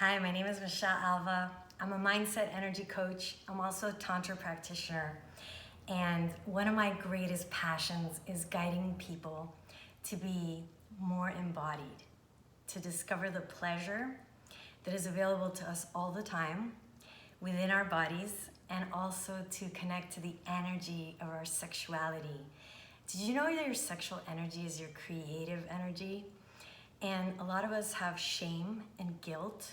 Hi, my name is Michelle ALVA. I'm a mindset energy coach. I'm also a Tantra practitioner. And one of my greatest passions is guiding people to be more embodied, to discover the pleasure that is available to us all the time within our bodies, and also to connect to the energy of our sexuality. Did you know that your sexual energy is your creative energy? And a lot of us have shame and guilt.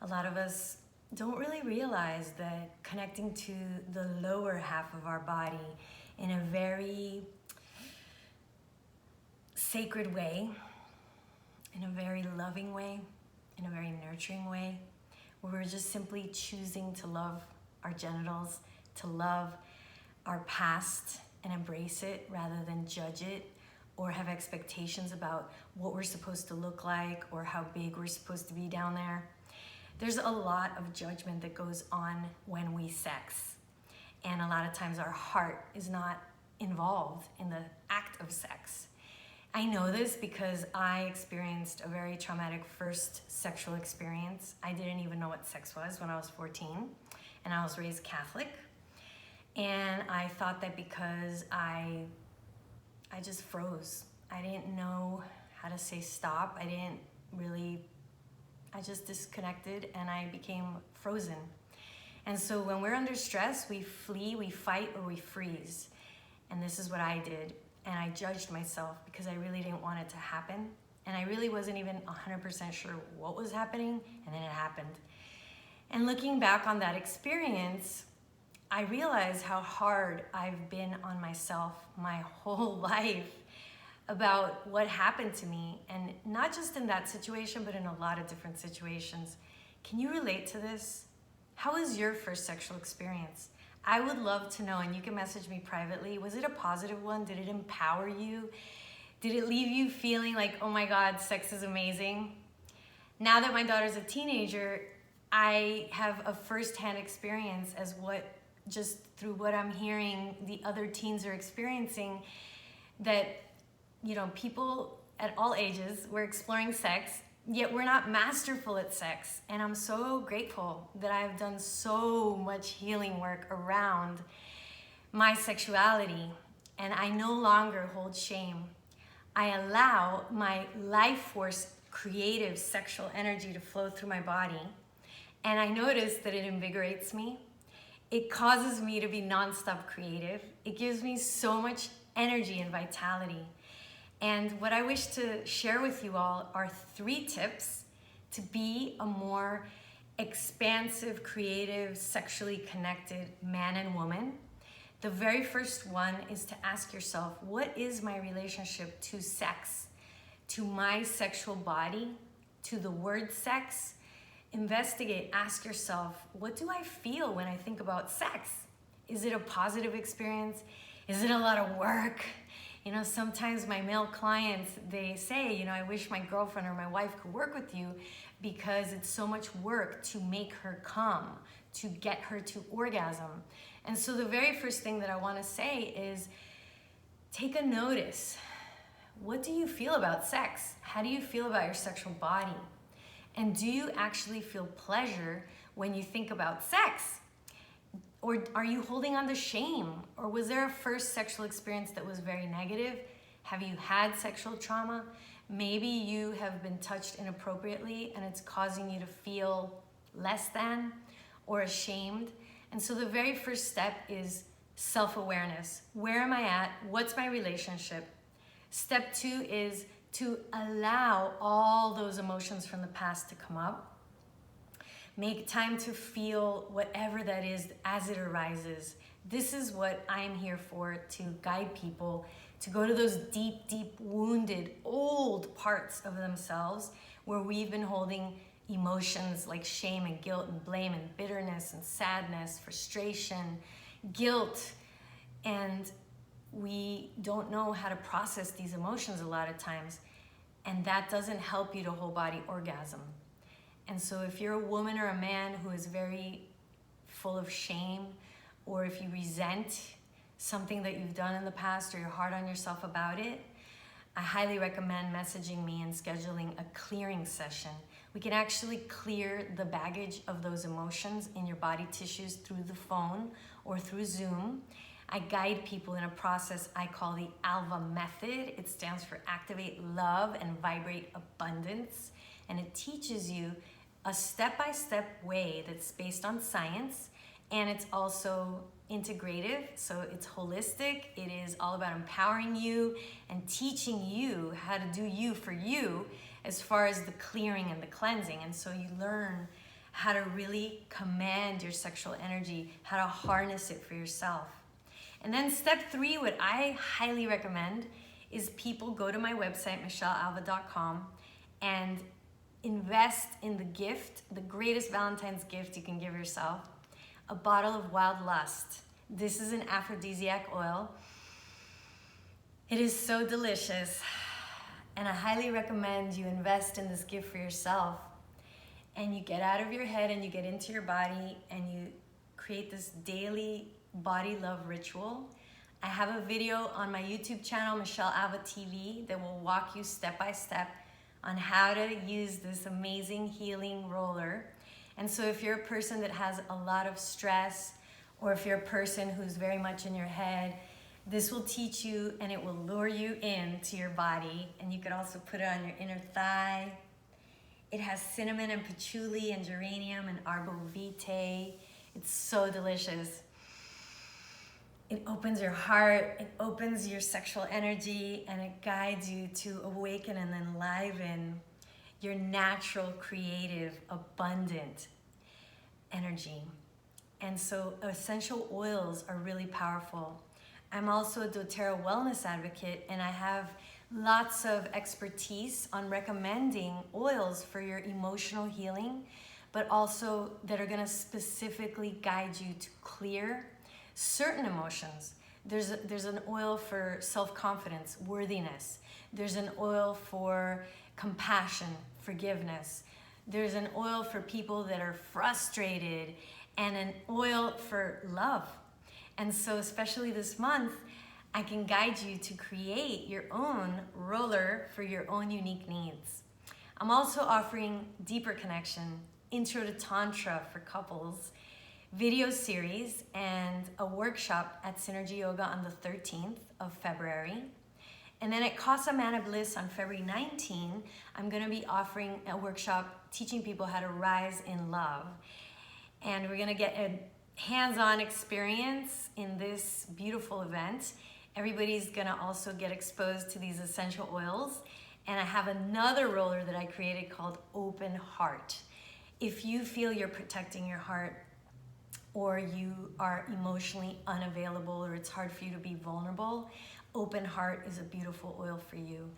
A lot of us don't really realize that connecting to the lower half of our body in a very sacred way, in a very loving way, in a very nurturing way, where we're just simply choosing to love our genitals, to love our past and embrace it rather than judge it or have expectations about what we're supposed to look like or how big we're supposed to be down there. There's a lot of judgment that goes on when we sex. And a lot of times our heart is not involved in the act of sex. I know this because I experienced a very traumatic first sexual experience. I didn't even know what sex was when I was 14, and I was raised Catholic. And I thought that because I just froze. I didn't know how to say stop. I just disconnected and I became frozen. And so when we're under stress, we flee, we fight, or we freeze. And this is what I did. And I judged myself because I really didn't want it to happen. And I really wasn't even 100% sure what was happening, and then it happened. And looking back on that experience, I realized how hard I've been on myself my whole life about what happened to me, and not just in that situation, but in a lot of different situations. Can you relate to this? How was your first sexual experience? I would love to know, and you can message me privately. Was it a positive one? Did it empower you? Did it leave you feeling like, oh my God, sex is amazing? Now that my daughter's a teenager, I have a firsthand experience as just through what I'm hearing the other teens are experiencing, that people at all ages, we're exploring sex, yet we're not masterful at sex. And I'm so grateful that I've done so much healing work around my sexuality, and I no longer hold shame. I allow my life force, creative sexual energy to flow through my body, and I notice that it invigorates me. It causes me to be nonstop creative. It gives me so much energy and vitality. And what I wish to share with you all are 3 tips to be a more expansive, creative, sexually connected man and woman. The very first one is to ask yourself, what is my relationship to sex, to my sexual body, to the word sex? Investigate, ask yourself, what do I feel when I think about sex? Is it a positive experience? Is it a lot of work? Sometimes my male clients, they say, I wish my girlfriend or my wife could work with you because it's so much work to make her come, to get her to orgasm. And so the very first thing that I want to say is take a notice. What do you feel about sex? How do you feel about your sexual body? And do you actually feel pleasure when you think about sex? Or are you holding on to shame? Or was there a first sexual experience that was very negative? Have you had sexual trauma? Maybe you have been touched inappropriately and it's causing you to feel less than or ashamed. And so the very first step is self-awareness. Where am I at? What's my relationship? Step 2 is to allow all those emotions from the past to come up. Make time to feel whatever that is as it arises. This is what I'm here for, to guide people to go to those deep, deep, wounded, old parts of themselves where we've been holding emotions like shame and guilt and blame and bitterness and sadness, frustration, guilt, and we don't know how to process these emotions a lot of times, and that doesn't help you to whole body orgasm. And so if you're a woman or a man who is very full of shame, or if you resent something that you've done in the past or you're hard on yourself about it, I highly recommend messaging me and scheduling a clearing session We can actually clear the baggage of those emotions in your body tissues through the phone or through Zoom. I guide people in a process I call the ALVA Method. It stands for Activate Love and Vibrate Abundance. And it teaches you a step-by-step way that's based on science, and it's also integrative, so it's holistic. It is all about empowering you and teaching you how to do you for you as far as the clearing and the cleansing. And so you learn how to really command your sexual energy, how to harness it for yourself. And then step 3, what I highly recommend is people go to my website, michellealva.com, and invest in the gift, the greatest Valentine's gift you can give yourself, a bottle of Wild Lust. This is an aphrodisiac oil. It is so delicious, and I highly recommend you invest in this gift for yourself, and you get out of your head and you get into your body and you create this daily body love ritual. I have a video on my YouTube channel, Michelle Alva TV, that will walk you step by step on how to use this amazing healing roller. And so if you're a person that has a lot of stress, or if you're a person who's very much in your head, this will teach you and it will lure you into your body. And you could also put it on your inner thigh. It has cinnamon and patchouli and geranium and arbor-vitae. It's so delicious. It opens your heart, it opens your sexual energy, and it guides you to awaken and enliven your natural, creative, abundant energy. And so essential oils are really powerful. I'm also a doTERRA wellness advocate, and I have lots of expertise on recommending oils for your emotional healing, but also that are gonna specifically guide you to clear certain emotions. There's an oil for self-confidence, worthiness. There's an oil for compassion, forgiveness. There's an oil for people that are frustrated, and an oil for love. And so especially this month, I can guide you to create your own roller for your own unique needs. I'm also offering Deeper Connection, Intro to Tantra for couples, video series, and a workshop at Synergy Yoga on the 13th of February. And then at Casa Mana Bliss on February 19, I'm gonna be offering a workshop teaching people how to rise in love. And we're gonna get a hands-on experience in this beautiful event. Everybody's gonna also get exposed to these essential oils. And I have another roller that I created called Open Heart. If you feel you're protecting your heart, or you are emotionally unavailable, or it's hard for you to be vulnerable, Open Heart is a beautiful oil for you.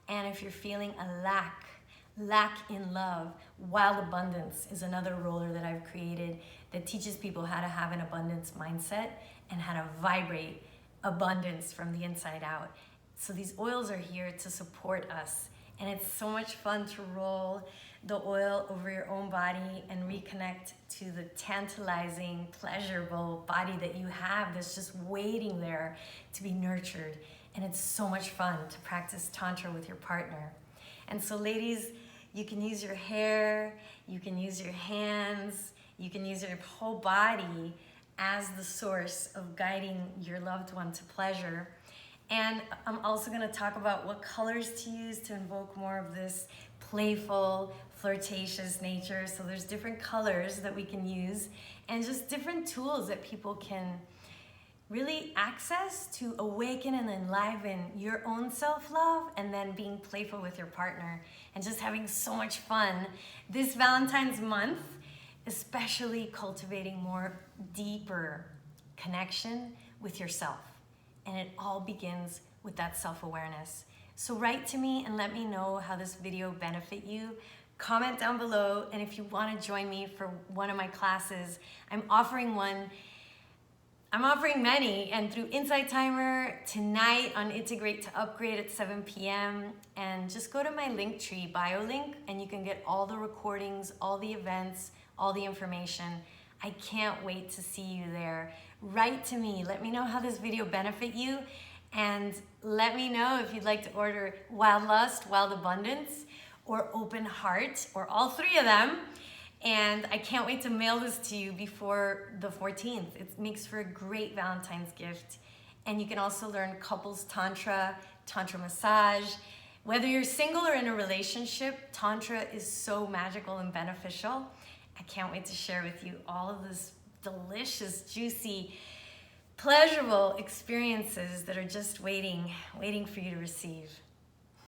And if you're feeling a lack in love, Wild Abundance is another roller that I've created that teaches people how to have an abundance mindset and how to vibrate abundance from the inside out. So these oils are here to support us, and it's so much fun to roll the oil over your own body and reconnect to the tantalizing, pleasurable body that you have that's just waiting there to be nurtured. And it's so much fun to practice Tantra with your partner. And so ladies, you can use your hair, you can use your hands, you can use your whole body as the source of guiding your loved one to pleasure. And I'm also gonna talk about what colors to use to invoke more of this playful, flirtatious nature. So there's different colors that we can use, and just different tools that people can really access to awaken and enliven your own self-love, and then being playful with your partner and just having so much fun this Valentine's month, especially cultivating more deeper connection with yourself. And it all begins with that self-awareness. So write to me and let me know how this video benefited you. Comment down below, and if you want to join me for one of my classes, I'm offering many, and through Insight Timer tonight on Integrate to Upgrade at 7 p.m. And just go to my Linktree bio link and you can get all the recordings, all the events, all the information. I can't wait to see you there. Write to me, let me know how this video benefited you, and let me know if you'd like to order Wild Lust, Wild Abundance, or open heart, or all three of them. And I can't wait to mail this to you before the 14th. It makes for a great Valentine's gift. And you can also learn couples tantra, tantra massage. Whether you're single or in a relationship, tantra is so magical and beneficial. I can't wait to share with you all of this delicious, juicy, pleasurable experiences that are just waiting for you to receive.